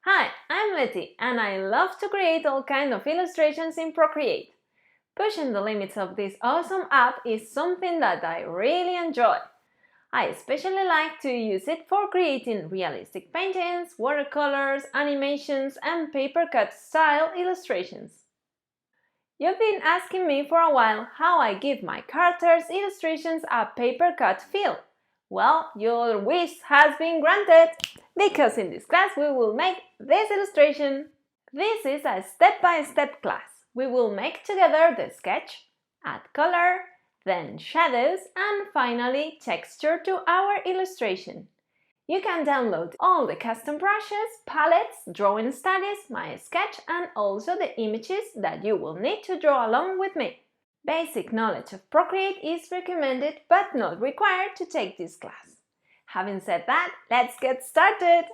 Hi, I'm Lettie and I love to create all kinds of illustrations in Procreate. Pushing the limits of this awesome app is something that I really enjoy. I especially like to use it for creating realistic paintings, watercolors, animations, and paper cut style illustrations. You've been asking me for a while how I give my characters' illustrations a paper cut feel. Well, your wish has been granted, because in this class we will make this illustration. This is a step-by-step class. We will make together the sketch, add color, then shadows, and finally texture to our illustration. You can download all the custom brushes, palettes, drawing studies, my sketch, and also the images that you will need to draw along with me. Basic knowledge of Procreate is recommended but not required to take this class. Having said that, let's get started!